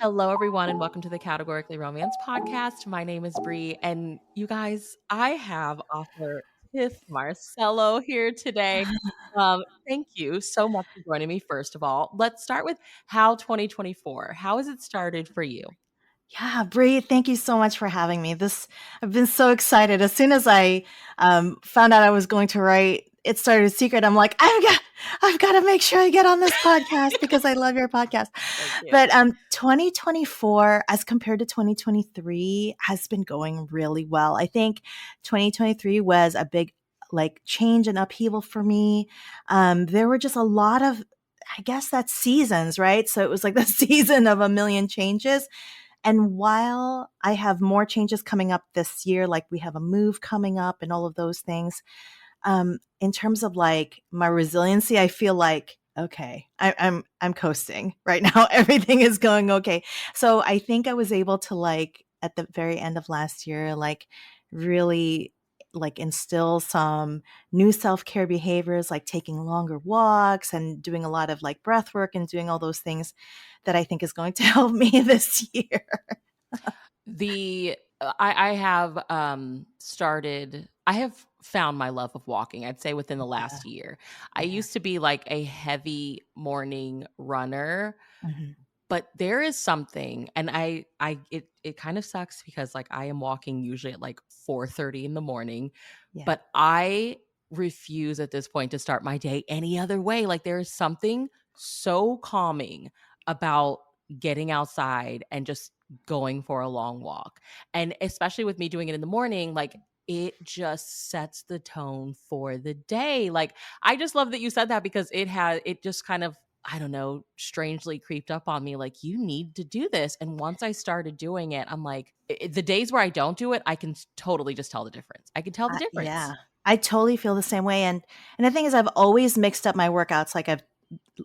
Hello, everyone, and welcome to the Categorically Romance podcast. My name is Bree, and you guys, I have author Tif Marcelo here today. Thank you so much for joining me. First of all, let's start with how 2024. How has it started for you? Yeah, Bree, thank you so much for having me. I've been so excited. As soon as I found out I was going to write It Started a Secret, I'm like, I've got to make sure I get on this podcast because I love your podcast. Thank you. But 2024, as compared to 2023, has been going really well. I think 2023 was a big change and upheaval for me. There were just a lot of, I guess that's seasons, right? So it was like the season of a million changes. And while I have more changes coming up this year, like we have a move coming up and all of those things, in terms of like my resiliency, I feel like, okay, I'm coasting right now. Everything is going okay. So I think I was able to like at the very end of last year, like really like instill some new self-care behaviors, like taking longer walks and doing a lot of like breath work and doing all those things that I think is going to help me this year. I have started I have found my love of walking, I'd say within the Yeah. last year. I Yeah. used to be like a heavy morning runner, Mhm. but there is something, and it kind of sucks because like I am walking usually at like 4:30 in the morning, Yeah. but I refuse at this point to start my day any other way. Like there is something so calming about getting outside and just going for a long walk. And especially with me doing it in the morning, like it just sets the tone for the day. Like I just love that you said that because it just kind of, I don't know, strangely creeped up on me like you need to do this. And once I started doing it, I'm like the days where I don't do it, I can totally just tell the difference. I can tell the difference. Yeah. I totally feel the same way. And the thing is I've always mixed up my workouts. Like I've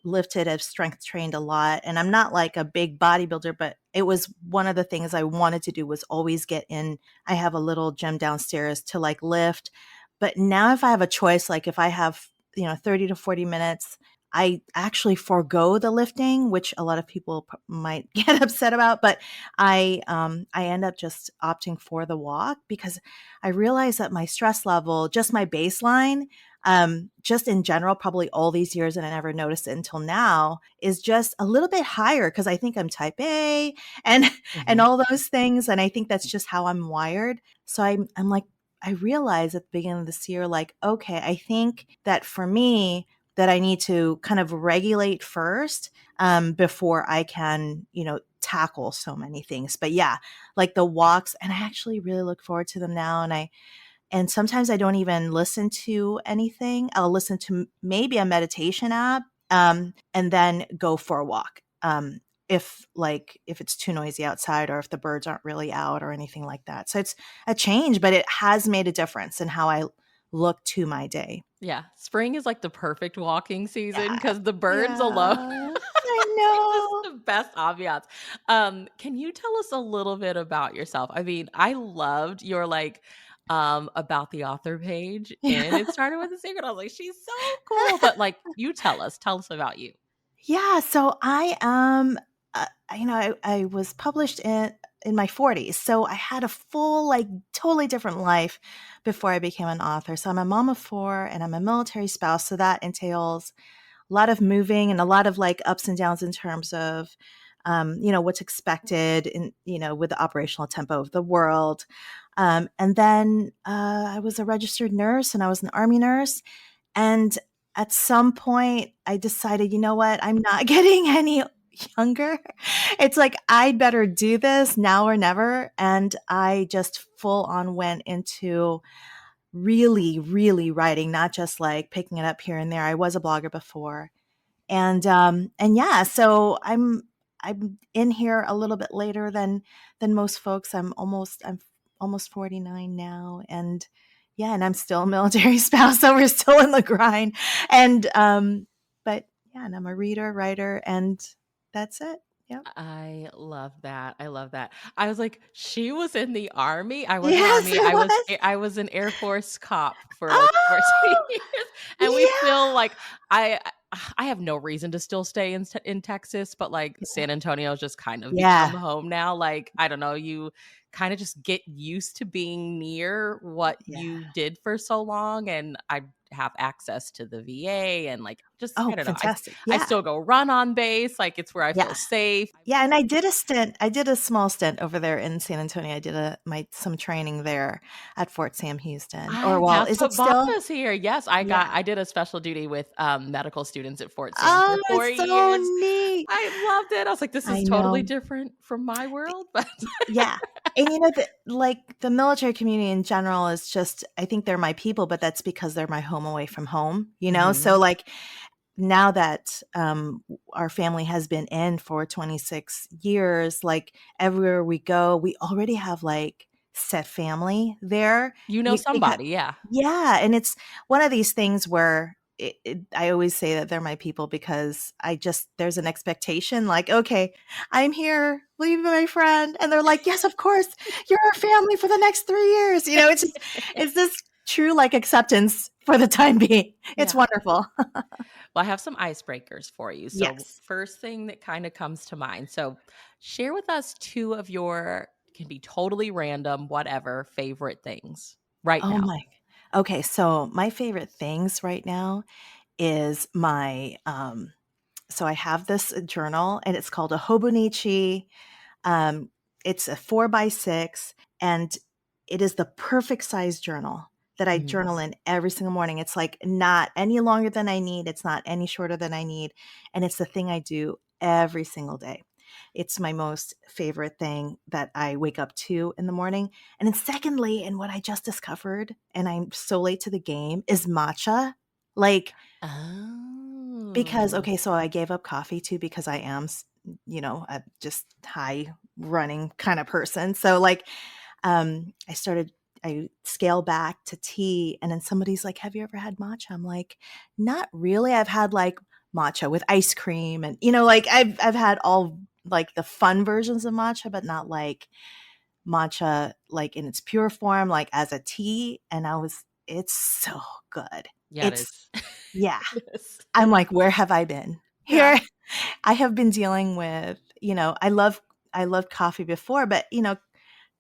lifted, I've strength trained a lot, and I'm not like a big bodybuilder, but it was one of the things I wanted to do was always get in. I have a little gym downstairs to like lift. But now if I have a choice, like if I have, 30 to 40 minutes, I actually forego the lifting, which a lot of people might get upset about, but I end up just opting for the walk because I realize that my stress level, just my baseline, just in general, probably all these years, and I never noticed it until now, is just a little bit higher because I think I'm type A and and Mhm. all those things, and I think that's just how I'm wired. So I'm like, I realized at the beginning of this year, like, okay, I think that for me, that I need to kind of regulate first before I can, tackle so many things. But yeah, like the walks, and I actually really look forward to them now. And sometimes I don't even listen to anything. I'll listen to maybe a meditation app, and then go for a walk. If it's too noisy outside or if the birds aren't really out or anything like that. So it's a change, but it has made a difference in how I look to my day. Yeah, spring is like the perfect walking season Yeah. because the birds alone Yeah. I make just know. the best ambiance. Can you tell us a little bit about yourself? I mean, I loved your like about the author page and Yeah. it started with a secret. I was like, she's so cool. But like you tell us about you. Yeah, so I I was published in my 40s. So I had a full like totally different life before I became an author. So I'm a mom of four and I'm a military spouse, so that entails a lot of moving and a lot of like ups and downs in terms of what's expected in, with the operational tempo of the world. And then I was a registered nurse and I was an army nurse. And at some point, I decided, you know what? I'm not getting any younger. It's like, I'd better do this now or never. And I just full on went into really, really writing, not just like picking it up here and there. I was a blogger before. And yeah, so I'm in here a little bit later than most folks. I'm almost 49 now, and yeah, and I'm still a military spouse, so we're still in the grind. And but yeah, and I'm a reader, writer, and that's it. Yep. I love that. I love that. I was like, she was in the army. I wasn't Yes, army. it was. I was an Air Force cop for like 14 Oh, years. And we yeah. still like I I have no reason to still stay in Texas, but, like, San Antonio's just kind of become Yeah. home now, like, I don't know, you kinda just get used to being near what Yeah. you did for so long, and I have access to the VA and, like, just I Oh, don't know, fantastic. I Yeah. still go run on base, like, it's where I Yeah. feel safe. Yeah, and I did a small stint over there in San Antonio. I did some training there at Fort Sam Houston, or well, That's is it what brought still? us here. Yes, Yeah. I did a special duty with, medical students at Fort Sam Oh, for 4 it's so years. neat. I loved it. I was like, "This is I totally know. different from my world," but Yeah. And the military community in general is just, I think they're my people, but that's because they're my home away from home, you know? So Mhm. like now that our family has been in for 26 years, like everywhere we go, we already have like set family there. You know Because somebody, yeah. yeah, and it's one of these things where I always say that they're my people because there's an expectation like, okay, I'm here, will you be my friend? And they're like, yes, of course, you're our family for the next 3 years. It's this true like acceptance for the time being. It's Yeah. wonderful. Well, I have some icebreakers for you. So, Yes. first thing that kinda comes to mind. So, share with us 2 of your can be totally random, whatever, favorite things right Oh now. my. Okay, so my favorite things right now is so I have this journal and it's called a Hobonichi. Um, it's a 4 by 6, and it is the perfect size journal that I Mhm. journal in every single morning. It's like not any longer than I need. It's not any shorter than I need. And it's the thing I do every single day. It's my most favorite thing that I wake up to in the morning. And then, secondly, and what I just discovered, and I'm so late to the game, is matcha. Like, because Oh. okay, so I gave up coffee too because I am, a just high running kind of person. So like, I scale back to tea, and then somebody's like, "Have you ever had matcha?" I'm like, "Not really. I've had like matcha with ice cream, and like I've had all like the fun versions of matcha, but not like matcha like in its pure form, like as a tea." And it's so good. Yeah, it It's is. yeah. It is. I'm like, where have I been? Yeah. Here I have been dealing with, I loved coffee before, but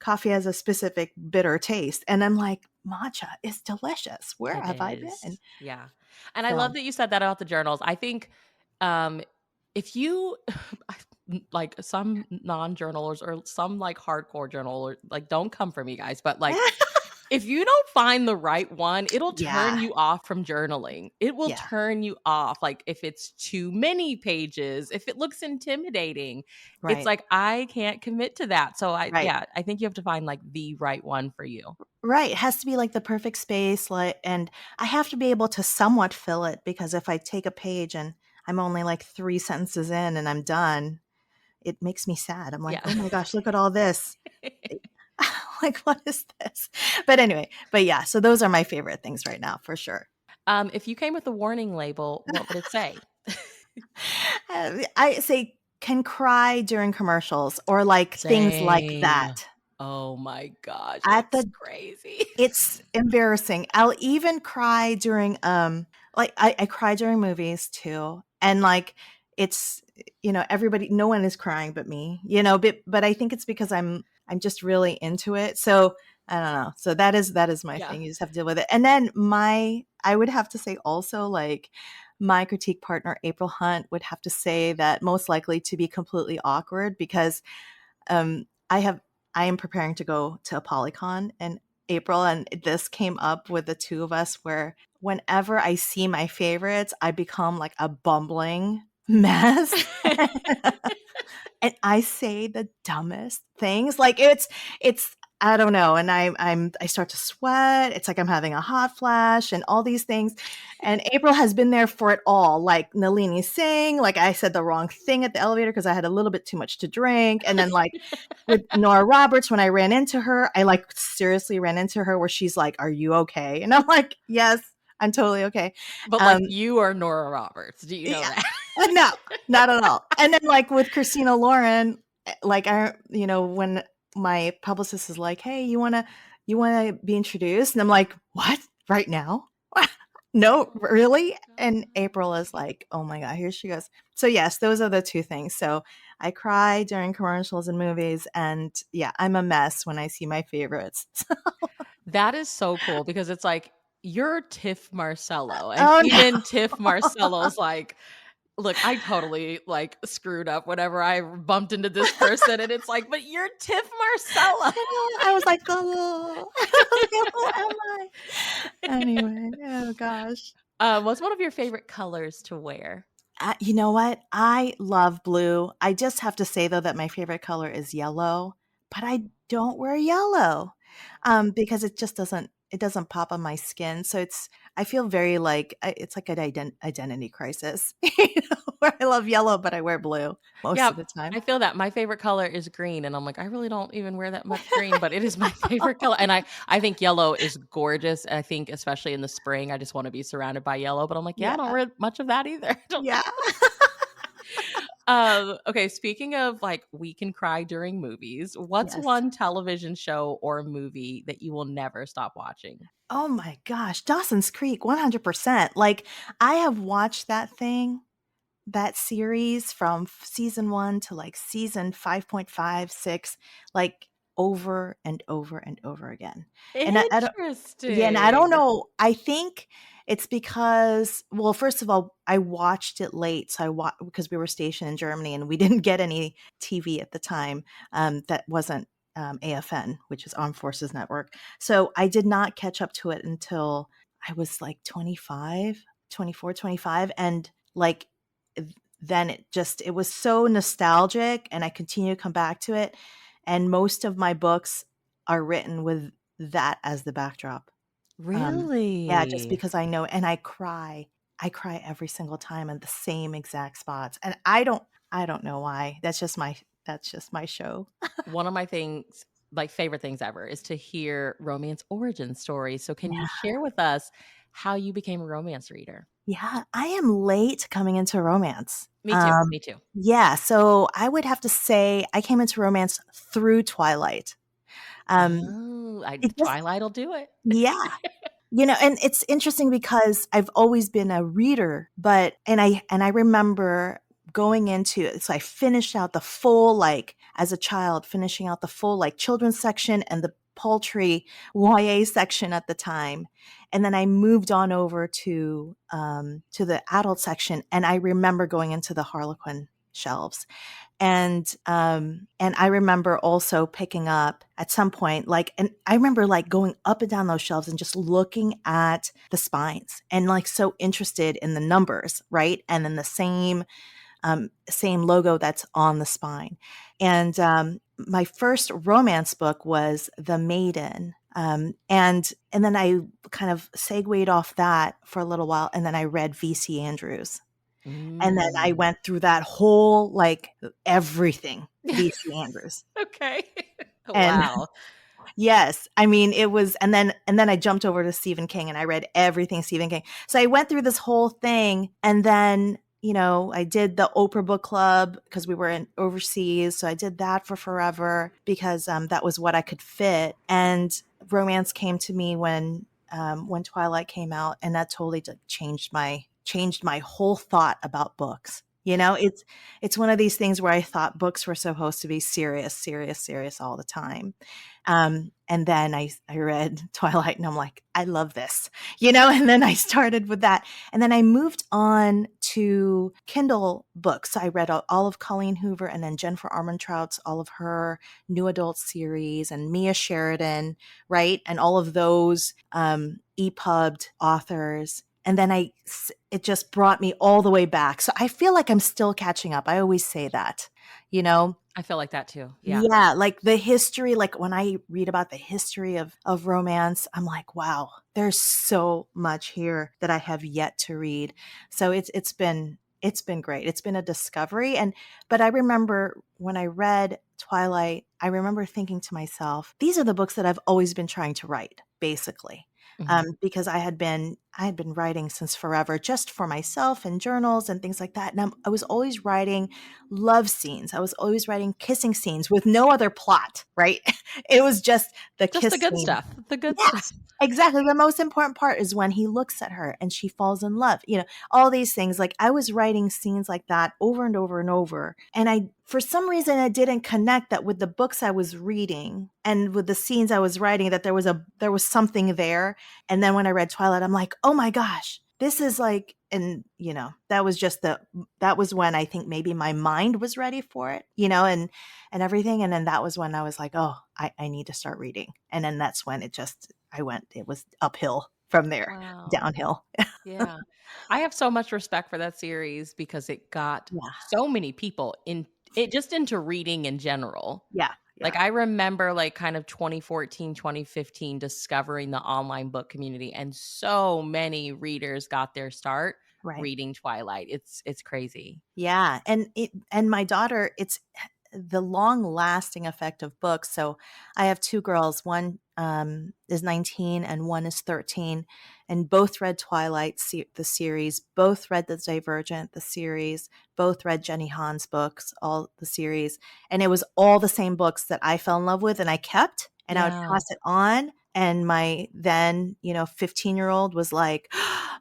coffee has a specific bitter taste. And I'm like, matcha is delicious. Where It have I is. been? Yeah. And I So love that you said that about the journals. I think, um, if you like some non-journalers or some like hardcore journaler, like don't come for me guys, but like if you don't find the right one, it'll turn yeah, you off from journaling. It will yeah, turn you off. Like if it's too many pages, if it looks intimidating, it's right, like I can't commit to that. So right. I think you have to find like the right one for you. Right. It has to be like the perfect space, like, and I have to be able to somewhat fill it because if I take a page and I'm only like 3 sentences in and I'm done, it makes me sad. I'm like, Yeah. oh my gosh, look at all this. Like, what is this? But anyway, but yeah, so those are my favorite things right now for sure. If you came with a warning label, what would it say? I say can cry during commercials or like things like Same. that. Oh my gosh, At it's the crazy. It's embarrassing. I'll even cry during like I cry during movies too. And like it's everybody, no one is crying but me, but I think it's because I'm just really into it. So I don't know. So that is my Yeah. thing. You just have to deal with it. And then I would have to say also like my critique partner April Hunt would have to say that most likely to be completely awkward because um, I have I am preparing to go to a Polycon in April, and this came up with the two of us where whenever I see my favorites, I become like a bumbling mess. And I say the dumbest things. Like it's I don't know, and I start to sweat. It's like I'm having a hot flash and all these things. And April has been there for it all. Like Nalini Singh, like I said the wrong thing at the elevator because I had a little bit too much to drink. And then like with Nora Roberts, when I ran into her, I like seriously ran into her where she's like, "Are you okay?" And I'm like, "Yes, I'm totally okay." But, like, Um, you are Nora Roberts. Do you know yeah, that? no, not at all. And then like with Christina Lauren, like when my publicist is like, "Hey, you wanna be introduced?" And I'm like, "What? Right now?" No, Oh my really? And April is gosh. like, "Oh my god, here she goes." So, yes, those are the 2 things. So, I cry during commercials and movies, and, yeah, I'm a mess when I see my favorites. That is so cool because it's like, you're Tif Marcelo, and Oh, even Tif no. Marcelo's like, "Look, I totally, like, screwed up whenever I bumped into this person," and it's like, "But you're Tif Marcelo." I know, I was like, "Oh." I was like, "Who am I?" Anyway, oh gosh. What's one of your favorite colors to wear? You know what? I love blue. I just have to say though that my favorite color is yellow, but I don't wear yellow because it doesn't pop on my skin. So I feel very like it's like an identity crisis, where I love yellow but I wear blue most Yeah, of the time. I feel that. My favorite color is green, and I'm like, I really don't even wear that much green, but it is my favorite color, and I think yellow is gorgeous. I think especially in the spring, I just wanna be surrounded by yellow, but I'm like, yeah, I don't Yeah, wear much of that either. I don't yeah, Okay, speaking of, like, we can cry during movies, what's yes. one television show or movie that you will never stop watching? Oh my gosh, Dawson's Creek, 100%. Like I have watched that series from season 1 to, like, season 5.5, 6, like, over and over and over again. And I don't yeah, and I don't Interesting. know, I think it's because well, first of all, I watched it late, so because we were stationed in Germany and we didn't get any TV at the time, that wasn't, AFN, which is Armed Forces Network. So, I did not catch up to it until I was, like, 25, 24, 25, and, like, then it was so nostalgic and I continue to come back to it. And most of my books are written with that as the backdrop. Yeah, just Really? because I know and I cry every single time in the same exact spots. And I don't know why. That's just my show. One of my things like, favorite things ever is to hear romance origin stories, so can Yeah. you share with us how you became a romance reader? Yeah, I am late coming into romance. Me too, me too. Yeah, so I would have to say I came into romance through Twilight. Um, Oh, I it just Twilight'll do it. yeah. And it's interesting because I've always been a reader, but and I remember going into it. So I finished out the full, like, as a child, finishing out the full, like, children's section and the paltry YA section at the time. And then I moved on over to the adult section, and I remember going into the Harlequin shelves and I remember also picking up at some point, like and I remember, like, going up and down those shelves and just looking at the spines and, like, so interested in the numbers, right? And then the same logo that's on the spine. And, my first romance book was The Maiden, and then I kind of segued off that for a little while, and then I read V.C. Andrews. And then I Mm. went through that whole, like, everything, V.C. Andrews. Okay. And Wow. yes, I mean, it was and then I jumped over to Stephen King and I read everything Stephen King. So I went through this whole thing and then, I did the Oprah Book Club because we were in overseas. So I did that for forever because that was what I could fit. And romance came to me when Twilight came out, and that totally changed my whole thought about books. It's one of these things where I thought books were supposed to be serious, serious, serious all the time. And then I read Twilight and I'm like, I love this, and then I started with that. And then I moved on to Kindle books. I read all of Colleen Hoover and then Jennifer Armentrout's, all of her new adult series and Mia Sheridan, right? And all of those EPUB'd authors. And then it just brought me all the way back. So I feel like I'm still catching up. I always say that, you know? I feel like that too. Yeah. Yeah, like the history, like when I read about the history of romance, I'm like, wow, there's so much here that I have yet to read. So it's been great. It's been a discovery. But I remember when I read Twilight, I remember thinking to myself, these are the books that I've always been trying to write, basically. Mhm. Because I had been writing since forever, just for myself and journals and things like that. And I was always writing love scenes. I was always writing kissing scenes with no other plot, right? It was just the Just kiss the good scene. stuff. The good stuff. Yes, exactly. The most important part is when he looks at her and she falls in love. All these things. Like I was writing scenes like that over and over and over. And for some reason, I didn't connect that with the books I was reading and with the scenes I was writing, that there was something there. And then when I read Twilight, I'm like, oh my gosh, this is like, and that was when I think maybe my mind was ready for it, and everything. And then that was when I was like, oh, I need to start reading. And then that's when it was uphill from there, Wow. downhill. Yeah. I have so much respect for that series because it got Yeah. so many people just into reading in general. Yeah. Like, Yeah. I remember, like, kind of 2014, 2015 discovering the online book community, and so many readers got their start Right. reading Twilight. It's crazy. Yeah. And my daughter, it's the long lasting effect of books. So I have two girls. One is 19 and one is 13. And both read Twilight, the series, both read The Divergent, the series, both read Jenny Han's books, all the series. And it was all the same books that I fell in love with and I kept, and I would Yeah. pass it on. And my then, 15-year-old was like,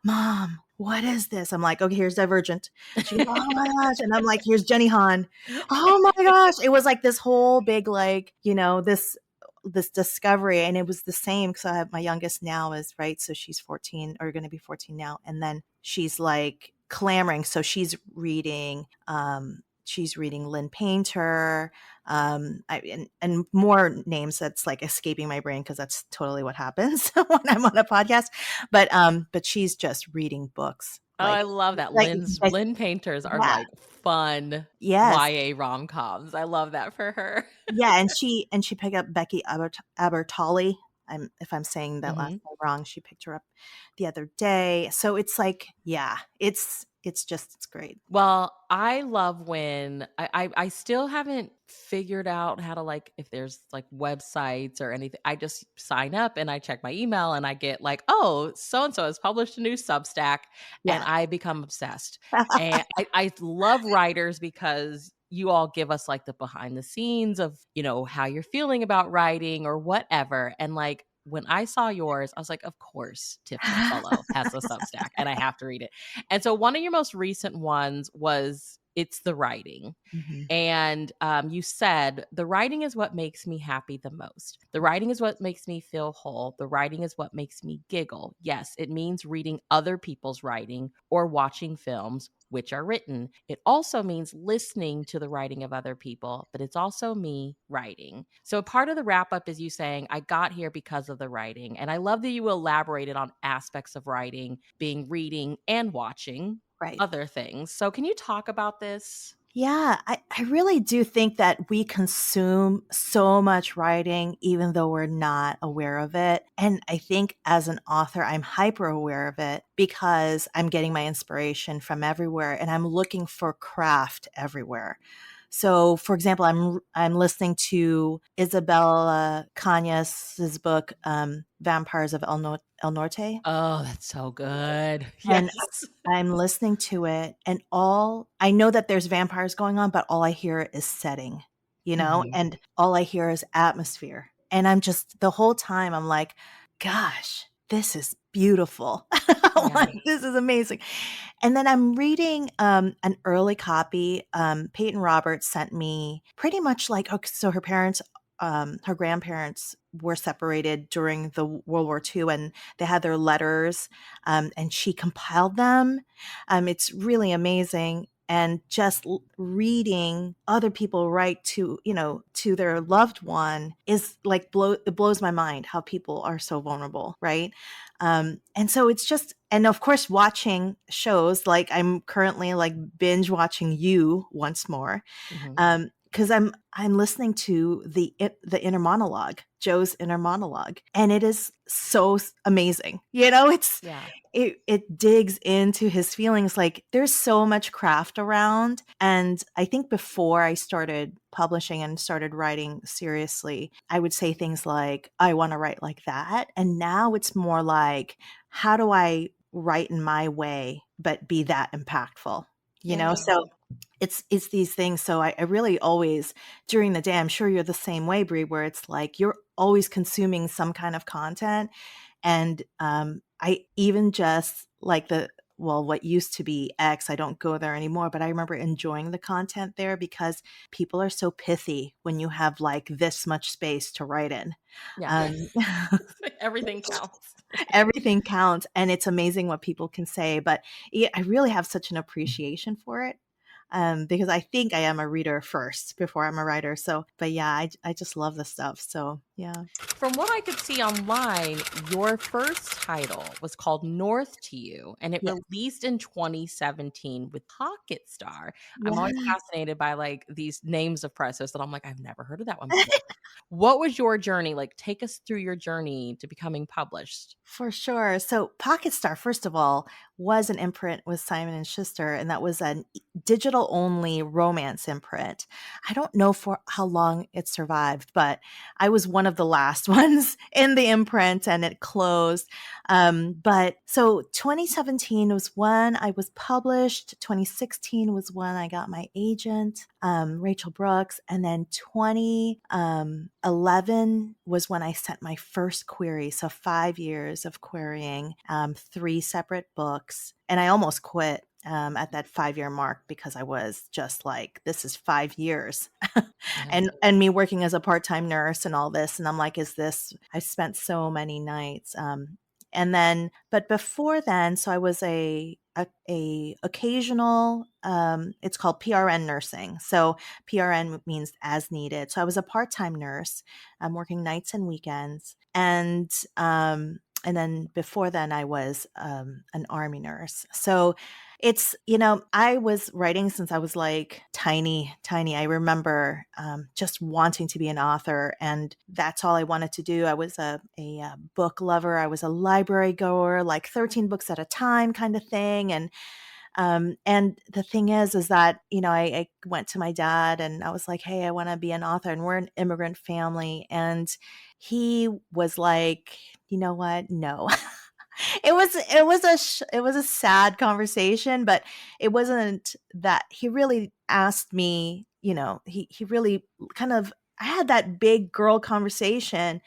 Mom, what is this? I'm like, okay, here's Divergent. She goes, oh my gosh. And I'm like, here's Jenny Han. Oh my gosh. It was like this whole big, like, this discovery. And it was the same because I have my youngest now is right. So she's 14 or going to be 14 now. And then she's like clamoring. So she's reading Lynn Painter, and more names that's like escaping my brain because that's totally what happens when I'm on a podcast. But she's just reading books Oh, I love that. like Lynn Painters are, yeah, like, fun yes, YA rom-coms. I love that for her. yeah, and she picked up Becky Abertali. If I'm saying that last Mhm. name wrong, she picked her up the other day. So it's like, yeah, it's great. Well, I love when I still haven't figured out how to, like, if there's, like, websites or anything. I just sign up and I check my email and I get like, "Oh, so and so has published a new Substack," and Yeah, I become obsessed. And I love writers because you all give us, like, the behind the scenes of, how you're feeling about writing or whatever, and, like, when I saw yours, I was like, "Of course, Tif Marcelo has a Substack, and I have to read it." And so one of your most recent ones was It's the Writing. Mhm. And you said, the writing is what makes me happy the most. The writing is what makes me feel whole. The writing is what makes me giggle. Yes, it means reading other people's writing or watching films which are written. It also means listening to the writing of other people, but it's also me writing. So part of the wrap up is you saying, I got here because of the writing. And I love that you elaborated on aspects of writing being reading and watching Right. other things. So can you talk about this? Yeah, I really do think that we consume so much writing, even though we're not aware of it. And I think as an author, I'm hyper aware of it because I'm getting my inspiration from everywhere and I'm looking for craft everywhere. So, for example, I'm listening to Isabella Cañas's book, Vampires of El Norte. Oh, that's so good. And Yes. I'm listening to it, and all I know that there's vampires going on, but all I hear is setting, Mhm. and all I hear is atmosphere. And I'm just the whole time I'm like, gosh, this is beautiful. Yeah. Like, this is amazing. And then I'm reading an early copy. Peyton Roberts sent me pretty much like, okay, so her grandparents were separated during the World War II and they had their letters, and she compiled them. It's really amazing. And just reading other people write to their loved one is like it blows my mind how people are so vulnerable, right? And so it's just, and of course, watching shows like I'm currently like binge watching You once more, Mhm. because I'm listening to the inner monologue, Joe's inner monologue, and it is so amazing. Yeah. It digs into his feelings. Like there's so much craft around, and I think before I started publishing and started writing seriously, I would say things like, "I want to write like that," and now it's more like, "How do I write in my way, but be that impactful, Yeah. So it's these things. So I really always during the day, I'm sure you're the same way, Brie, where it's like you're always consuming some kind of content. And I even just like what used to be X, I don't go there anymore, but I remember enjoying the content there because people are so pithy when you have like this much space to write in. Yeah. Um, Everything counts. everything counts, and it's amazing what people can say. But yeah, I really have such an appreciation for it because I think I am a reader first before I'm a writer. So, but yeah, I just love the stuff. So, yeah. From what I could see online, your first title was called North to You, and it Yeah. released in 2017 with Pocket Star. I'm always Yeah. fascinated by like these names of presses that I'm like, I've never heard of that one before. What was your journey like? Take us through your journey to becoming published. For sure. So Pocket Star, first of all, was an imprint with Simon and Schuster, and that was a digital only romance imprint. I don't know for how long it survived, but I was one of the last ones in the imprint, and it closed. But so 2017 was when I was published. 2016 was when I got my agent, Rachel Brooks, and then 2011 was when I sent my first query. So 5 years of querying, three separate books. And I almost quit at that 5 year mark because I was just like, this is 5 years. Yeah. and me working as a part-time nurse and all this. And I'm like, I spent so many nights. And then, but before then, so I was a occasional, it's called PRN nursing. So PRN means as needed. So I was a part-time nurse. I'm working nights and weekends. And then before then, I was an army nurse. So it's, I was writing since I was like tiny, tiny. I remember just wanting to be an author, and that's all I wanted to do. I was a book lover. I was a library goer, like 13 books at a time kind of thing. And the thing is that, I went to my dad and I was like, hey, I want to be an author. And we're an immigrant family. And he was like, you know what? No. It was a sad conversation, but it wasn't that he really asked me, he really kind of I had that big girl conversation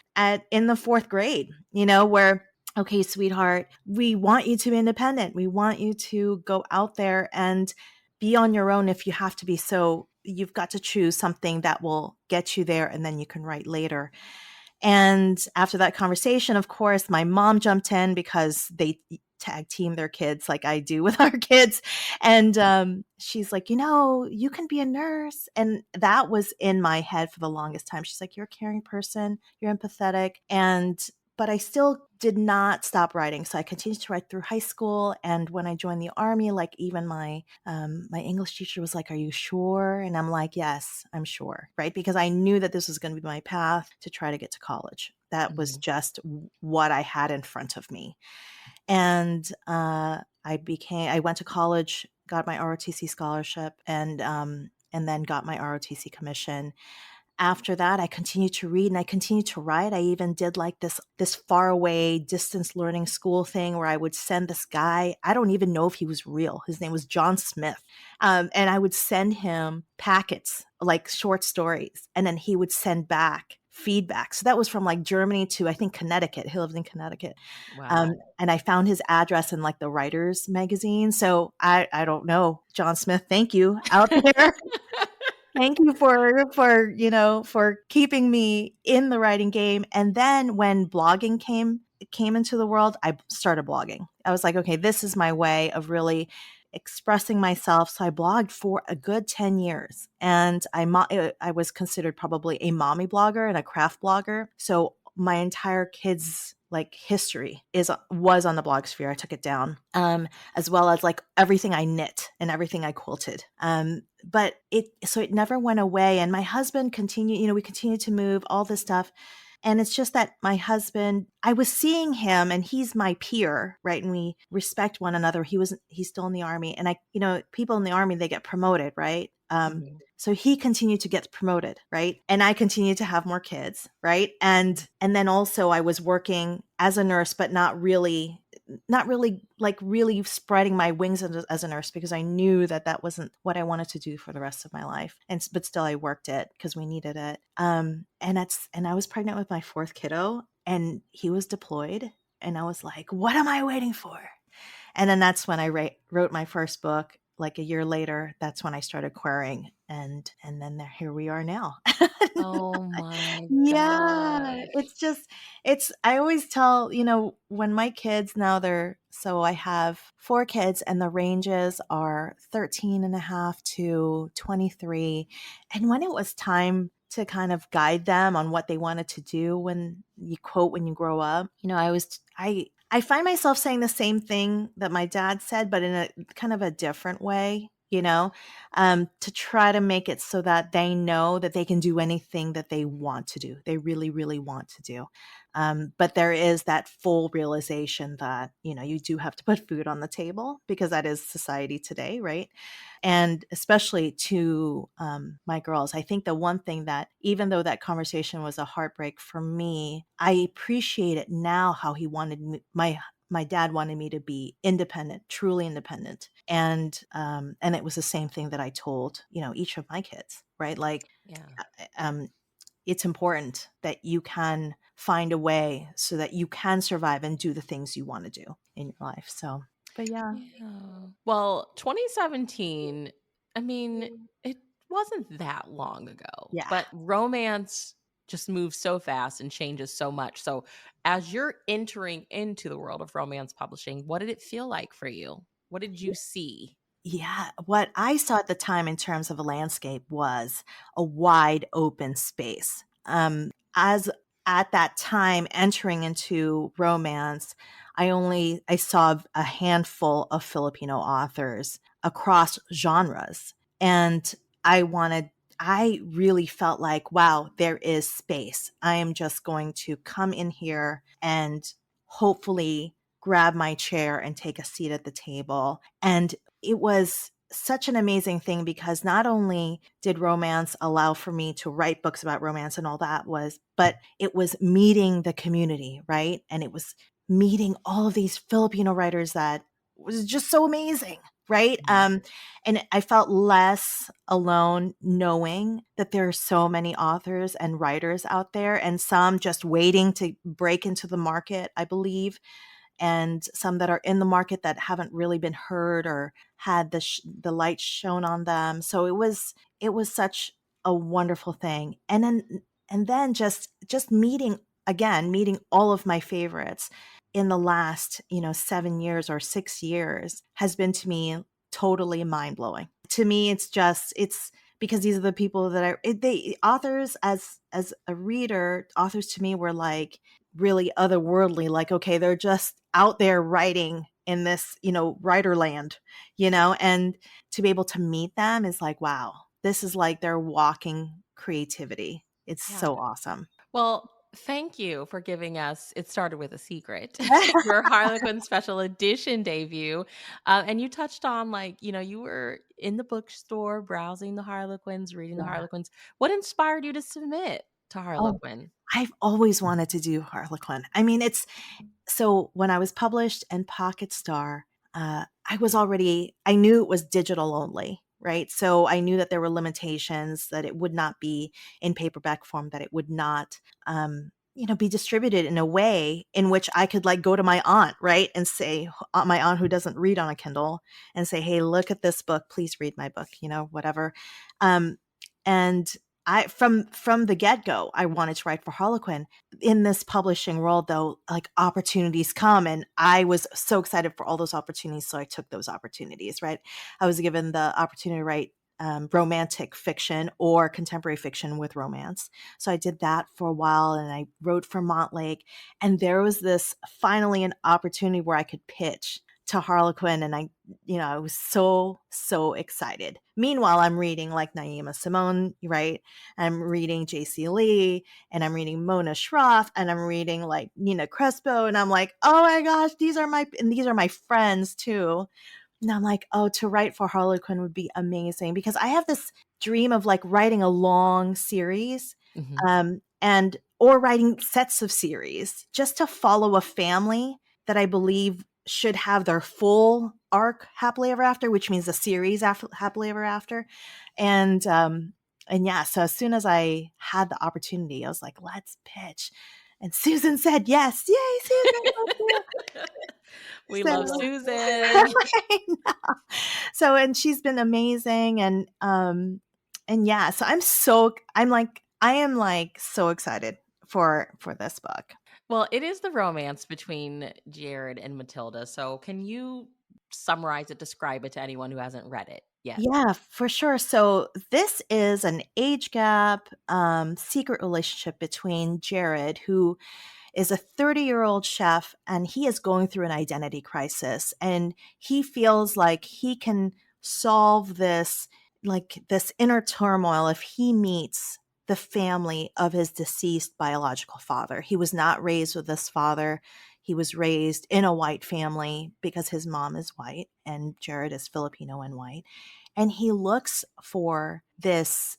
in the fourth grade, where okay, sweetheart, we want you to be independent. We want you to go out there and be on your own if you have to be. So you've got to choose something that will get you there and then you can write later. And after that conversation, of course, my mom jumped in because they tag team their kids like I do with our kids. And she's like, you can be a nurse. And that was in my head for the longest time. She's like, you're a caring person, you're empathetic. But I still did not stop writing. So I continued to write through high school. And when I joined the army, like even my English teacher was like, are you sure? And I'm like, yes, I'm sure. Right. Because I knew that this was going to be my path to try to get to college. That was Mhm. just what I had in front of me. And I went to college, got my ROTC scholarship, and then got my ROTC commission. After that, I continued to read and I continued to write. I even did like this far away distance learning school thing where I would send this guy. I don't even know if he was real. His name was John Smith. And I would send him packets, like short stories, and then he would send back feedback. So that was from like Germany to I think Connecticut. He lived in Connecticut. Wow. And I found his address in like the writers magazine. So I don't know, John Smith, thank you out there. Thank you for keeping me in the writing game. And then when blogging came into the world, I started blogging. I was like, okay, this is my way of really expressing myself. So I blogged for a good 10 years, and I was considered probably a mommy blogger and a craft blogger. So my entire kids like history was on the blog sphere. I took it down, as well as like everything I knit and everything I quilted. But it never went away. And my husband continued, we continued to move all this stuff. And it's just that my husband, I was seeing him and he's my peer, right? And we respect one another. He's still in the army. And people in the army, they get promoted, right? Mhm. So he continued to get promoted, right? And I continued to have more kids, right? And then also I was working as a nurse, but not really not really like really spreading my wings as a nurse, because I knew that that wasn't what I wanted to do for the rest of my life. And but still, I worked it because we needed it. And I was pregnant with my fourth kiddo, and he was deployed, and I was like, what am I waiting for? And then that's when I wrote my first book. Like a year later, that's when I started querying, and then here we are now. Oh my Yeah, gosh. I always tell, when my kids now so I have four kids, and the ranges are 13 and a half to 23. And when it was time to kind of guide them on what they wanted to do when you grow up, I find myself saying the same thing that my dad said, but in a kind of a different way, to try to make it so that they know that they can do anything that they want to do. They really, really want to do. But there is that full realization that, you do have to put food on the table, because that is society today, right? And especially to my girls, I think the one thing that, even though that conversation was a heartbreak for me, I appreciate it now how he wanted me, my dad wanted me to be independent, truly independent. And it was the same thing that I told, each of my kids, right? Like, Yeah. um, it's important that you can find a way so that you can survive and do the things you want to do in your life. So, but yeah. Yeah. Well, 2017, I mean, it wasn't that long ago, Yeah. but romance just moves so fast and changes so much. So, as you're entering into the world of romance publishing, what did it feel like for you? What did you see? Yeah, what I saw at the time in terms of a landscape was a wide open space. As at that time entering into romance, I saw a handful of Filipino authors across genres, and I wanted I really felt like, wow, there is space. I am just going to come in here and hopefully grab my chair and take a seat at the table. And it was such an amazing thing, because not only did romance allow for me to write books about romance and all that but it was meeting the community, right? And it was meeting all of these Filipino writers that was just so amazing, right? Mhm. And I felt less alone knowing that there are so many authors and writers out there, and some just waiting to break into the market, I believe, and some that are in the market that haven't really been heard or had the light shown on them. So it was such a wonderful thing. And then just meeting all of my favorites in the last 7 years or 6 years has been, to me, totally mind blowing. To me, it's because these are the people that they authors, as a reader, authors to me were like really otherworldly. Like, okay, they're just out there writing in this, writer land, and to be able to meet them is like, wow, this is like their walking creativity. It's Yeah. so awesome. Well, thank you for giving us It Started with a Secret, your Harlequin Special Edition debut. And you touched on, like, you were in the bookstore browsing the Harlequins, reading the Yeah. Harlequins. What inspired you to submit to Oh, Harlequin? I've always wanted to do Harlequin. I mean, it's so when I was published in Pocket Star, I knew it was digital only, right? So I knew that there were limitations, that it would not be in paperback form, that it would not, be distributed in a way in which I could like go to my aunt, right? And say, my aunt who doesn't read on a Kindle, and say, hey, look at this book, please read my book, whatever. Um, and I from the get-go, I wanted to write for Harlequin. In this publishing world, though, like, opportunities come, and I was so excited for all those opportunities, so I took those opportunities, right? I was given the opportunity to write romantic fiction or contemporary fiction with romance. So I did that for a while, and I wrote for Montlake, and there was this finally an opportunity where I could pitch to Harlequin, and I was so, so excited. Meanwhile, I'm reading like Naima Simone, right? I'm reading J.C. Lee, and I'm reading Mona Schroff, and I'm reading like Nina Crespo, and I'm like, oh my gosh, these are my friends too. And I'm like, oh, to write for Harlequin would be amazing, because I have this dream of like writing a long series, Mhm. and or writing sets of series just to follow a family that I believe should have their full arc happily ever after, which means the series happily ever after. And yeah, so as soon as I had the opportunity, I was like, let's pitch. And Susan said yes. Yay, Susan, let's do it. We So love Susan. I know. So, and she's been amazing. And yeah, so I am like so excited for this book. Well, it is the romance between Jared and Matilda. So, can you summarize it, describe it to anyone who hasn't read it yet? Yeah, for sure. So this is an age gap, secret relationship between Jared, who is a 30-year-old chef, and he is going through an identity crisis, and he feels like he can solve this, like this inner turmoil, if he meets the family of his deceased biological father. He was not raised with this father. He was raised in a white family because his mom is white and Jared is Filipino and white. And he looks for this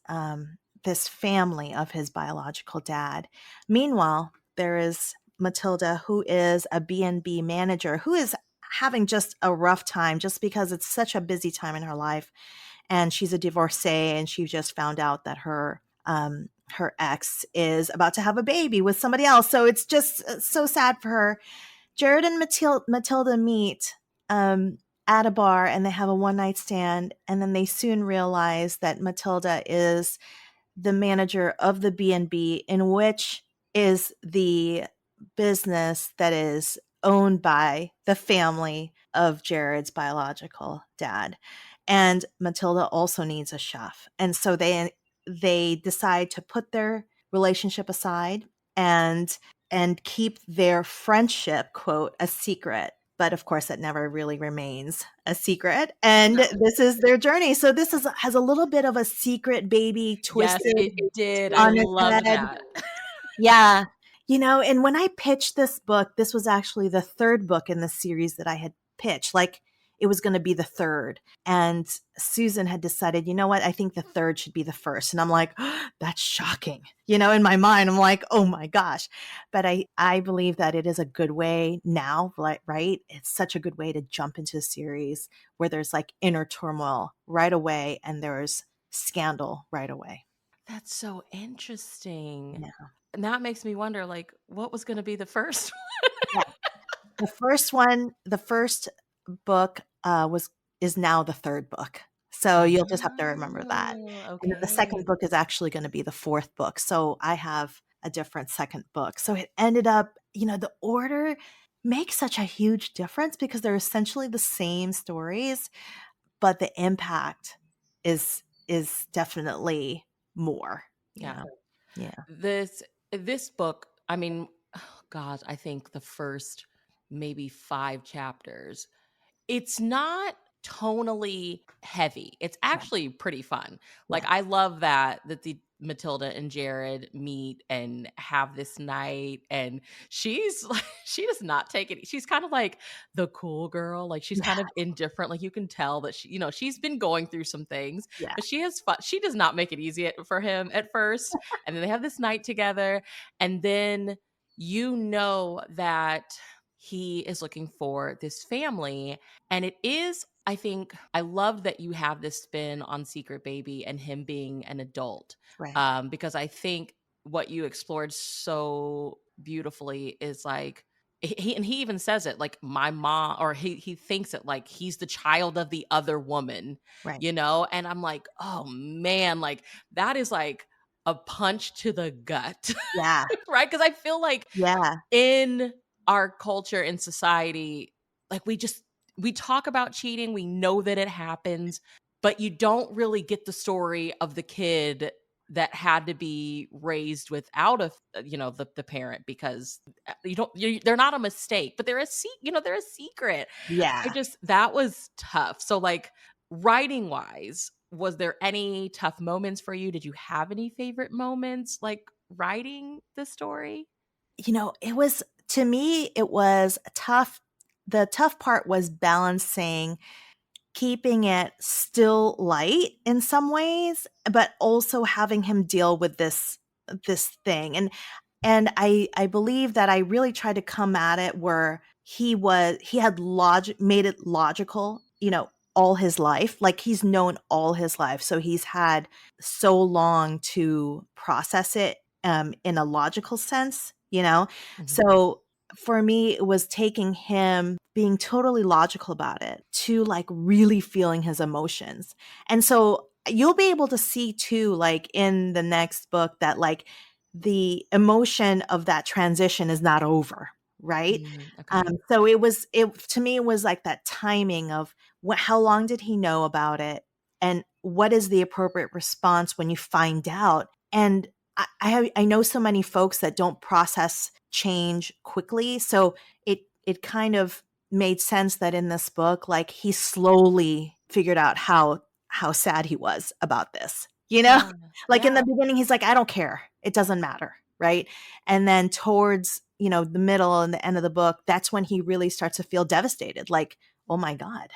family of his biological dad. Meanwhile, there is Matilda, who is a B&B manager, who is having just a rough time just because it's such a busy time in her life. And she's a divorcee, and she just found out that her ex is about to have a baby with somebody else. So it's just so sad for her. Jared and Matilda meet at a bar, and they have a one night stand. And then they soon realize that Matilda is the manager of the B&B, in which is the business that is owned by the family of Jared's biological dad. And Matilda also needs a chef. And so they decide to put their relationship aside and keep their friendship, quote, a secret. But of course, it never really remains a secret. And No. this is their journey. So this has a little bit of a secret baby Yes, twisted it did. I on its loved head. that. Yeah. And when I pitched this book, this was actually the third book in the series that I had pitched. Like, it was going to be the third. And Susan had decided, you know what? I think the third should be the first. And I'm like, oh, that's shocking. In my mind, I'm like, oh my gosh. But I believe that it is a good way now, right? It's such a good way to jump into a series where there's like inner turmoil right away and there's scandal right away. That's so interesting. Yeah. And that makes me wonder, like, what was gonna be the first Yeah. The first book was is now the third book. So you'll just have to remember that. Oh, And then the second okay. book is actually going to be the fourth book. So I have a different second book. So it ended up, the order makes such a huge difference because they're essentially the same stories, but the impact is definitely more, you Yeah. know. Yeah. This book, I mean, oh god, I think the first maybe 5 chapters, it's not tonally heavy. It's Right. actually pretty fun. Like, Yeah. I love that the Matilda and Jared meet and have this night, and she's like she does not take it. She's kind of like the cool girl. Like, she's Yeah. kind of indifferent. Like, you can tell that she's been going through some things, Yeah. but she has fun. She does not make it easy for him at first. And then they have this night together, and then that he is looking for this family. And it is, I think, I love that you have this spin on Secret Baby and him being an adult, Right. because I think what you explored so beautifully is like, he even says it like, my mom, or he thinks it like he's the child of the other woman, Right. and I'm like, oh man, like, that is like a punch to the gut. Yeah. Right, because I feel like Yeah. in our culture and society, like, we talk about cheating, we know that it happens, but you don't really get the story of the kid that had to be raised without the parent, because they're not a mistake, but they're a secret. I Yeah. just That was tough. So, like, writing wise, was there any tough moments for you? Did you have any favorite moments, like, writing the story? It was, to me, it was tough. The tough part was balancing keeping it still light in some ways, but also having him deal with this thing. And I believe that I really tried to come at it where he had made it logical, all his life. Like he's known all his life. So he's had so long to process it in a logical sense. Mhm. So for me, it was taking him being totally logical about it to like really feeling his emotions. And so you'll be able to see too, like in the next book, that like the emotion of that transition is not over, right? Okay. So it to me, it was like that timing of how long did he know about it, and what is the appropriate response when you find out. And I know so many folks that don't process change quickly, so it kind of made sense that in this book, like he slowly figured out how sad he was about this. Yeah. Like in the Yeah. beginning, he's like, I don't care. It doesn't matter. Right. And then towards, the middle and the end of the book, that's when he really starts to feel devastated. Like, oh my God,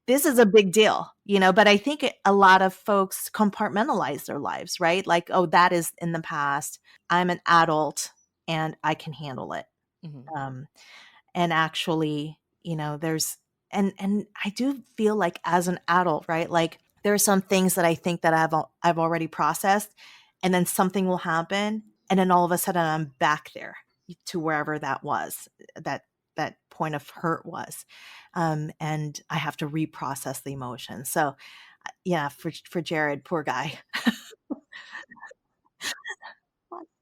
this is a big deal. But I think a lot of folks compartmentalize their lives, right? Like, oh, that is in the past. I'm an adult and I can handle it. Mhm. Um, and actually, there's and I do feel like as an adult, right? Like there are some things that I think that I've already processed, and then something will happen, and then all of a sudden I'm back there to wherever that was, that point of hurt was, and I have to reprocess the emotion. So yeah, for Jared, poor guy.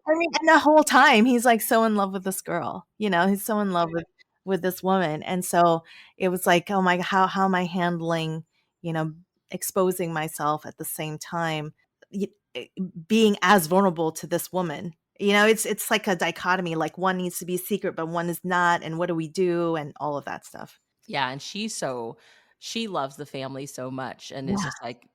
I mean, and the whole time he's like so in love with this girl, he's so in love with this woman. And so it was like, oh my, how am I handling, you know, exposing myself at the same time, y- eh, being as vulnerable to this woman. It's like a dichotomy, like one needs to be secret, but one is not. And what do we do? And all of that stuff. Yeah, and she loves the family so much and is Yeah. just like,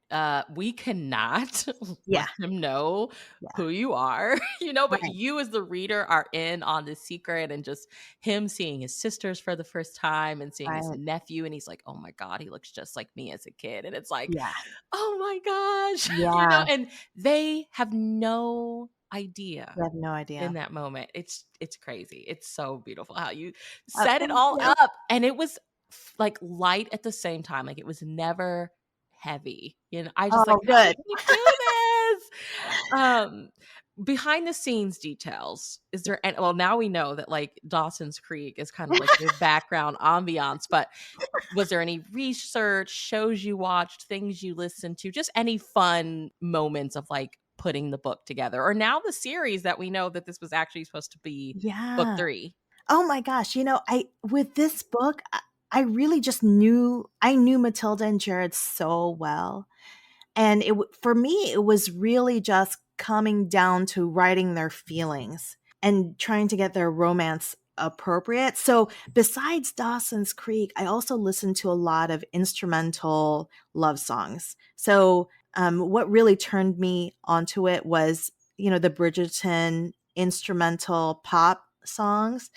we cannot Yeah. let them know Yeah. who you are, but Right. you as the reader are in on the secret, and just him seeing his sisters for the first time and seeing his Right. nephew, and he's like, "Oh my god, he looks just like me as a kid." And it's like, Yeah. "Oh my gosh." Yeah. And they have no idea You have no in idea. that moment. It's crazy. It's so beautiful how you set it Thank all you. up, and it was like light at the same time. Like it was never heavy. I just like, Oh, how did good. you do this? Um Behind the scenes details. Is there any, well, now we know that like Dawson's Creek is kind of like the background ambiance, but was there any research, shows you watched, things you listened to, just any fun moments of like putting the book together? Or now the series that we know that this was actually supposed to be book Yeah. 3. Oh my gosh, I with this book, I really just knew Matilda and Jared so well, and for me, it was really just coming down to writing their feelings and trying to get their romance appropriate. So, besides Dawson's Creek, I also listened to a lot of instrumental love songs. So, what really turned me onto it was, the Bridgerton instrumental pop songs.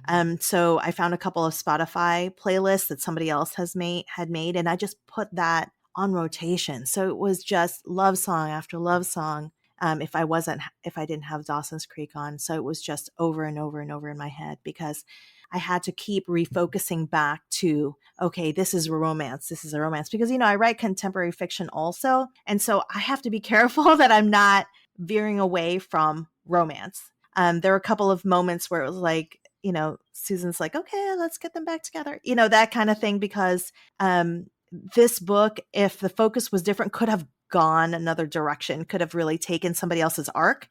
Mhm. So I found a couple of Spotify playlists that somebody else had made, and I just put that on rotation. So it was just love song after love song. If I didn't have Dawson's Creek on, so it was just over and over and over in my head, because I had to keep refocusing back to, okay, this is a romance. This is a romance, because I write contemporary fiction also, and so I have to be careful that I'm not veering away from romance. There were a couple of moments where it was like, Susan's like, okay, let's get them back together, that kind of thing, because this book, if the focus was different, could have gone another direction, could have really taken somebody else's arc,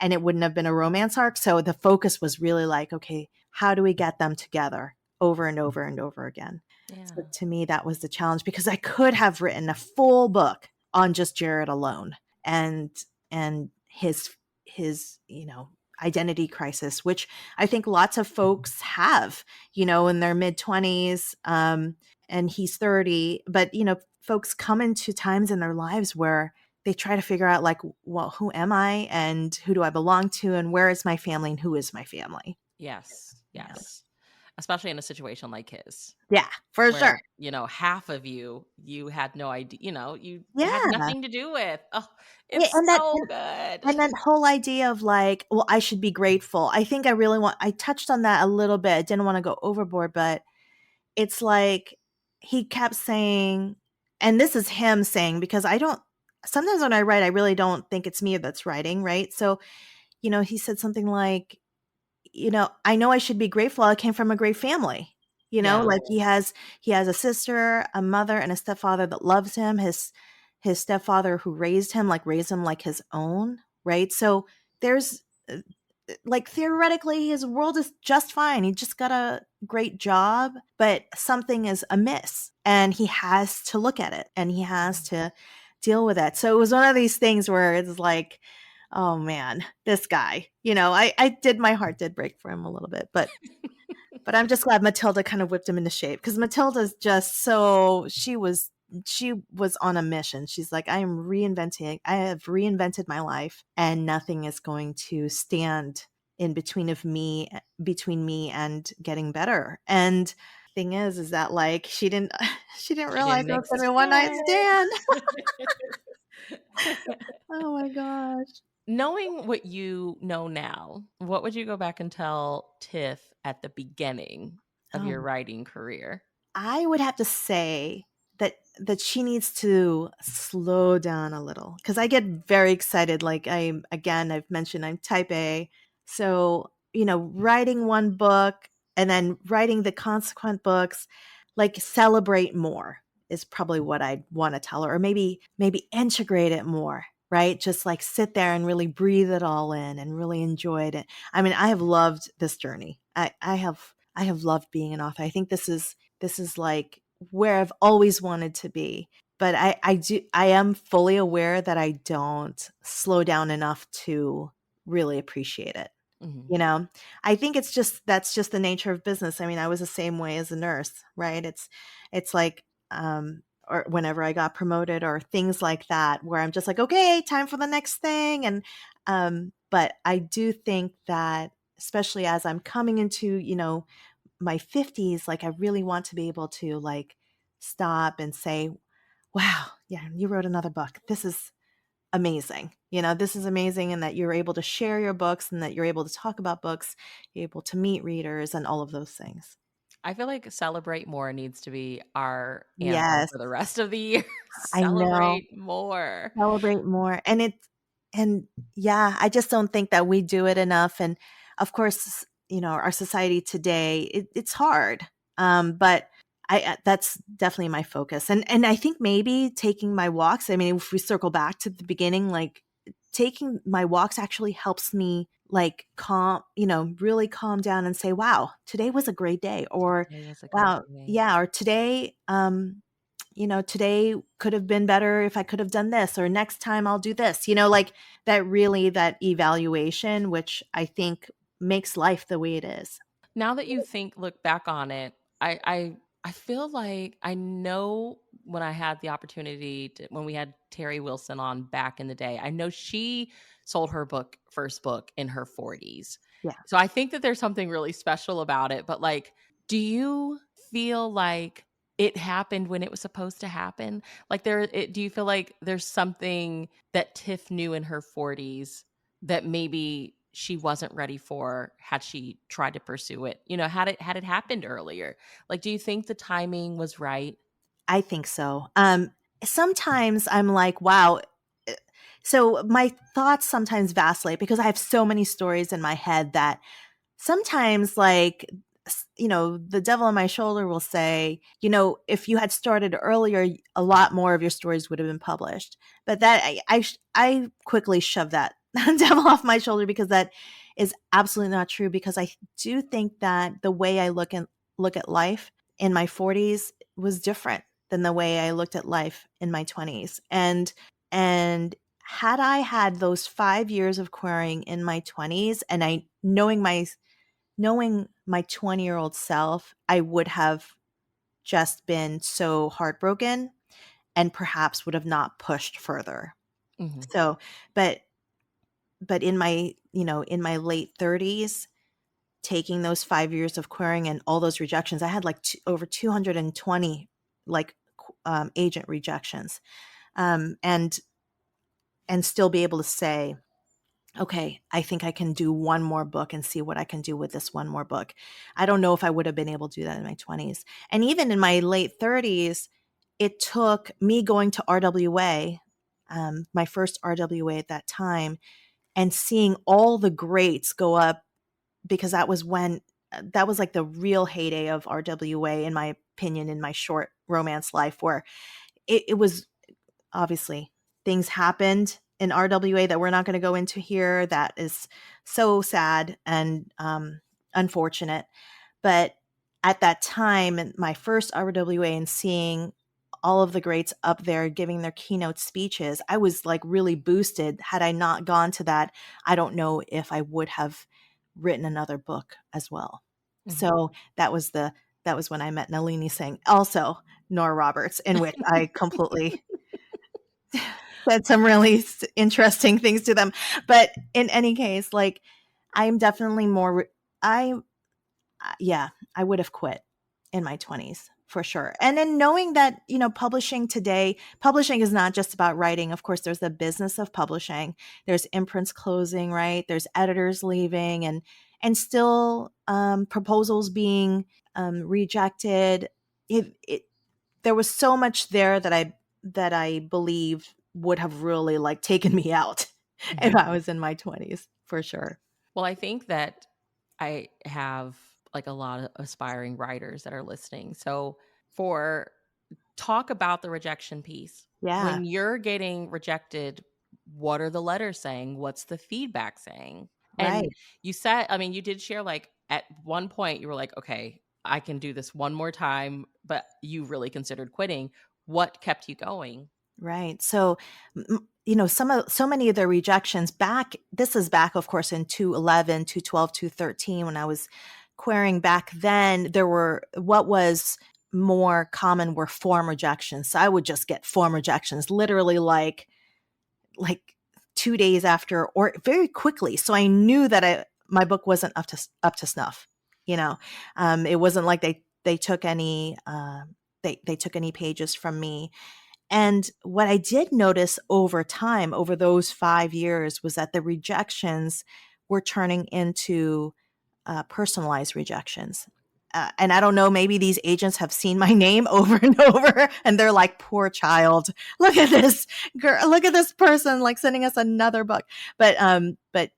and it wouldn't have been a romance arc. So the focus was really like, okay, how do we get them together over and over and over again? So Yeah. to me, that was the challenge, because I could have written a full book on just Jared alone, and his identity crisis, which I think lots of folks have, in their mid 20s, and he's 30. But, folks come into times in their lives where they try to figure out, like, well, who am I, and who do I belong to, and where is my family, and who is my family? Yes. Yeah. Yes. especially in a situation like his, Yeah, for where, sure. half of you had no idea, you had Yeah. nothing to do with. Oh, Yeah, it's so good. and that whole idea of like, well, I should be grateful. I think I touched on that a little bit. I didn't want to go overboard, but it's like he kept saying, and this is him saying, because I don't, sometimes when I write, I really don't think it's me that's writing, right? So, he said something like, I know I should be grateful. I came from a great family. Yeah. Like he has a sister, a mother, and a stepfather that loves him. His stepfather who raised him like his own, right? So there's like theoretically his world is just fine. He just got a great job, but something is amiss and he has to look at it and he has Mhm. to deal with it. So it was one of these things where it's like, oh man, this guy, my heart did break for him a little bit, but I'm just glad Matilda kind of whipped him into shape because Matilda's just she was on a mission. She's like, I have reinvented my life and nothing is going to stand in between me and getting better. And thing is that like she didn't She realize didn't it was gonna be a one night expect. stand. Oh my gosh. Knowing what you know now, what would you go back and tell Tiff at the beginning of your Oh, writing career? I would have to say that she needs to slow down a little because I get very excited. Like I've mentioned I'm type A. So, writing one book and then writing the consequent books, like celebrate more is probably what I'd want to tell her. Or maybe integrate it more, right? Just like sit there and really breathe it all in and really enjoy it. I mean, I have loved this journey. I have loved being an author. I think this is like where I've always wanted to be. But I am fully aware that I don't slow down enough to really appreciate it. Mhm. You know, I think that's just the nature of business. I mean, I was the same way as a nurse, right? It's like, or whenever I got promoted or things like that, where I'm just like, okay, time for the next thing. And, but I do think that, especially as I'm coming into, my 50s, like I really want to be able to like stop and say, wow, yeah, you wrote another book. This is amazing. This is amazing and that you're able to share your books and that you're able to talk about books, you're able to meet readers and all of those things. I feel like celebrate more needs to be our anthem Yes, for the rest of the year. I know. Celebrate more. Celebrate more. And yeah, I just don't think that we do it enough. And of course, our society today, it's hard. But that's definitely my focus. And I think maybe taking my walks, I mean, if we circle back to the beginning, like taking my walks actually helps me like really calm down and say, wow, today was a great day. Or Today was a good wow, day. yeah, or today could have been better if I could have done this, or next time I'll do this, like that evaluation, which I think makes life the way it is. Now that you look back on it, I feel like I know when I had the opportunity to, when we had Terry Wilson on back in the day, I know she sold her first book in her 40s. Yeah. So I think that there's something really special about it, but like, do you feel like it happened when it was supposed to happen? Like do you feel like there's something that Tiff knew in her 40s that maybe she wasn't ready for had she tried to pursue it? Had it happened earlier? Like, do you think the timing was right? I think so. Sometimes I'm like, wow. eh, So my thoughts sometimes vacillate because I have so many stories in my head that sometimes like the devil on my shoulder will say, if you had started earlier, a lot more of your stories would have been published. But that I quickly shove that devil off my shoulder because that is absolutely not true, because I do think that the way I look at life in my 40s was different than the way I looked at life in my 20s. And had I had those 5 years of querying in my 20s and I knowing my 20-year-old self, I would have just been so heartbroken and perhaps would have not pushed further. Mhm. So, but in my late 30s, taking those 5 years of querying and all those rejections. I had like over 220 like agent rejections, and still be able to say, okay, I think I can do one more book and see what I can do with this one more book. I don't know if I would have been able to do that in my 20s. And even in my late 30s, it took me going to RWA, my first RWA at that time, and seeing all the greats go up, because that was when that was like the real heyday of RWA, in my opinion, in my short romance life, where it was, obviously things happened in RWA that we're not going to go into here. That is so sad and unfortunate. But at that time, in my first RWA, and seeing all of the greats up there giving their keynote speeches, I was like really boosted. Had I not gone to that, I don't know if I would have written another book as well. Mhm. So that was when I met Nalini Singh, also Nora Roberts, in which I completely said some really interesting things to them. But in any case, like, I'm definitely more, I, yeah, I would have quit in my 20s for sure. And then knowing that, publishing today, publishing is not just about writing. Of course, there's the business of publishing. There's imprints closing, right? There's editors leaving, and still proposals being rejected. It there was so much there that I believe would have really like taken me out if Mhm. I was in my 20s for sure. Well, I think that I have like a lot of aspiring writers that are listening. So, for talk about the rejection piece. Yeah, When you're getting rejected, what are the letters saying? What's the feedback saying? And right. you said, I mean, you did share like at one point you were like, okay, I can do this one more time, but you really considered quitting. What kept you going? Right. So, so many of the rejections back, this is back, of course, in 211, 212, 213, when I was querying back then, what was more common were form rejections. So I would just get form rejections, literally like 2 days after, or very quickly. So I knew that my book wasn't up to snuff. It wasn't like they took any, they took any pages from me. And what I did notice over time, over those 5 years, was that the rejections were turning into personalized rejections. And I don't know, maybe these agents have seen my name over and over, and they're like, poor child, look at this girl, look at this person, like sending us another book. But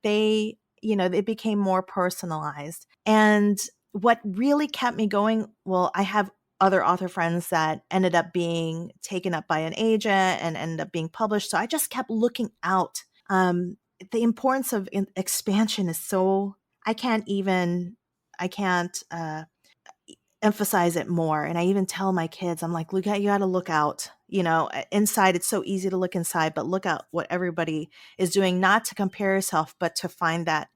they, it became more personalized. And what really kept me going, well, I have other author friends that ended up being taken up by an agent and ended up being published. So I just kept looking out. The importance of expansion is so, I can't even, I can't emphasize it more. And I even tell my kids, I'm like, look at, you got to look out. Inside, it's so easy to look inside, but look out what everybody is doing, not to compare yourself, but to find that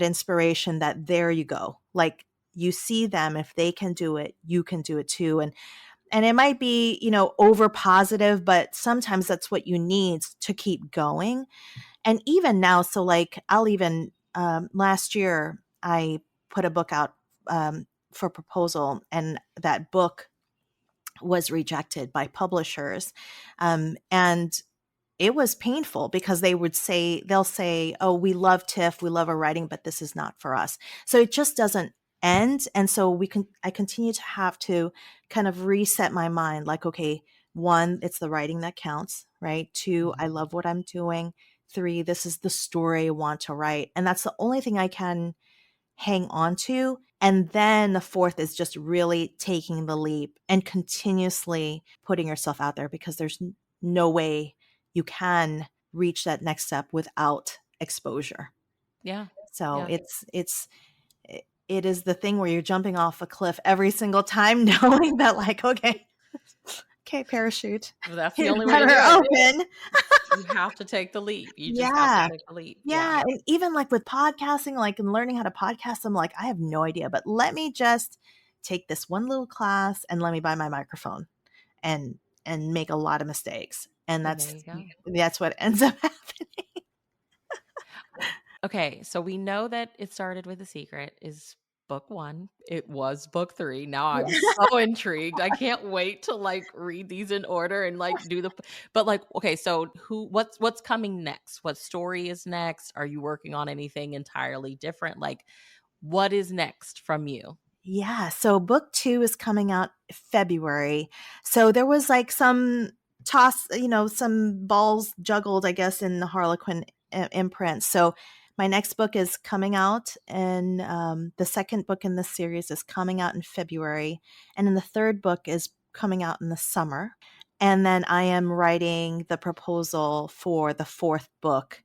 inspiration, that there you go. Like, you see them, if they can do it, you can do it too. And it might be, over positive, but sometimes that's what you need to keep going. And even now, so like, I'll even, last year, I put a book out for proposal, and that book was rejected by publishers. And it was painful, because they'll say, oh, we love Tiff, we love her writing, but this is not for us. So it just doesn't end. And so I continue to have to kind of reset my mind, like, okay, one, it's the writing that counts, right? Two, I Mhm. love what I'm doing. Three, this is the story I want to write. And that's the only thing I can hang on to. And then the fourth is just really taking the leap and continuously putting yourself out there, because there's no way you can reach that next step without exposure. Yeah. So Yeah. it is the thing where you're jumping off a cliff every single time, knowing that, like, okay, okay, parachute, Well, that's the you only way to better do it. open. You have to take the leap. You just have to Yeah. take the leap. Yeah. Yeah, and even, like, with podcasting, like, and learning how to podcast, I'm like, I have no idea, but let me just take this one little class, and let me buy my microphone, and make a lot of mistakes, and And there you go. that's what ends up happening. Okay, so we know that it started with a secret is book 1. It was book 3. Now I'm so intrigued. I can't wait to, like, read these in order and, like, do the but, like, okay, so what's coming next? What story is next? Are you working on anything entirely different? Like, what is next from you? Yeah, so book 2 is coming out February. So there was like some some balls juggled, I guess, in the Harlequin imprint. So my next book is coming out, and the second book in this series is coming out in February, and then the third book is coming out in the summer. And then I am writing the proposal for the fourth book,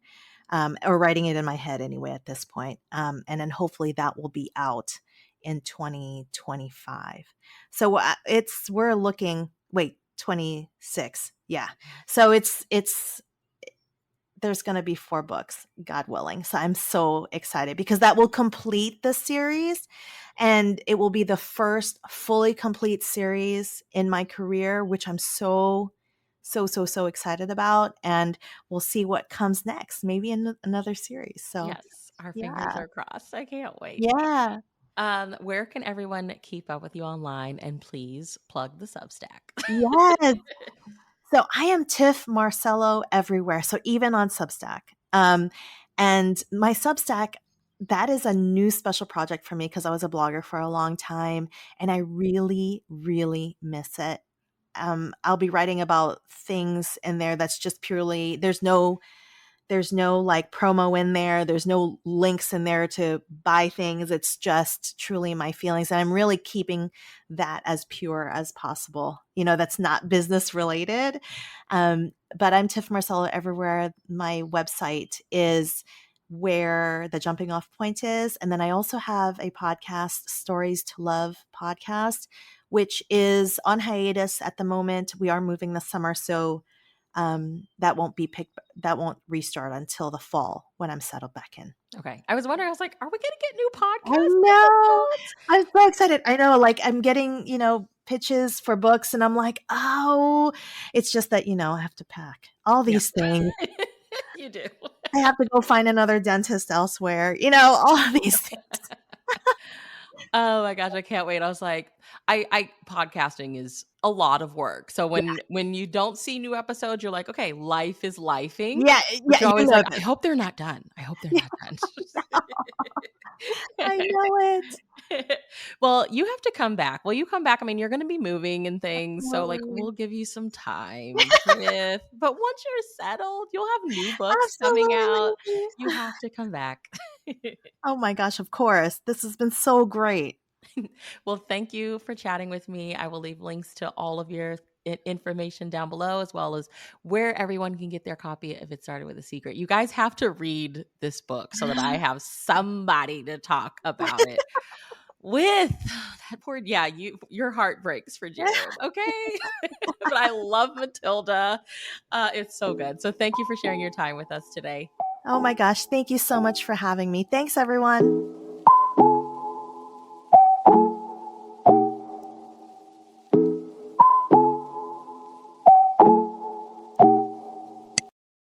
or writing it in my head anyway at this point. And then hopefully that will be out in 2025. So we're looking, wait, 26. Yeah. So it's there's going to be 4 books, God willing. So I'm so excited because that will complete the series, and it will be the first fully complete series in my career, which I'm so excited about. And we'll see what comes next, maybe in another series. So Yes, our fingers yeah. are crossed. I can't wait. Yeah. Where can everyone keep up with you online? And please plug the Substack. Yes. So I am Tif Marcelo everywhere. So even on Substack. And my Substack, that is a new special project for me because I was a blogger for a long time and I really, really miss it. I'll be writing about things in there that's just purely, there's no like promo in there. There's no links in there to buy things. It's just truly my feelings. And I'm really keeping that as pure as possible. That's not business related. But I'm Tiff Marcelo everywhere. My website is where the jumping off point is. And then I also have a podcast, Stories to Love podcast, which is on hiatus at the moment. We are moving this summer. So that won't restart until the fall when I'm settled back in. Okay. I was wondering, I was like, are we gonna get new I podcast know. episodes? I'm so excited. I know, like I'm getting, pitches for books and I'm like, oh, it's just that, I have to pack all Yeah. these things. You do. I have to go find another dentist elsewhere, all of these things. Oh my gosh, I can't wait. I was like, I podcasting is a lot of work. So Yeah. when you don't see new episodes, you're like, okay, life is lifing. Yeah. But Yeah. you're You always know like, I this. hope they're not done. I hope they're Yeah, not done. I know it. Well, you have to come back. Will you come back? I mean, you're going to be moving and things. So, like, Absolutely. we'll give you some time to breathe. But once you're settled, you'll have new books coming out. Absolutely. You have to come back. Oh my gosh, of course. This has been so great. Well, thank you for chatting with me. I will leave links to all of your information down below, as well as where everyone can get their copy of It Started with a Secret. You guys have to read this book so that I have somebody to talk about it with. That poor, yeah, your heart breaks for Jared, okay? But I love Matilda. It's so good. So thank you for sharing your time with us today. Oh my gosh. Thank you so much for having me. Thanks, everyone.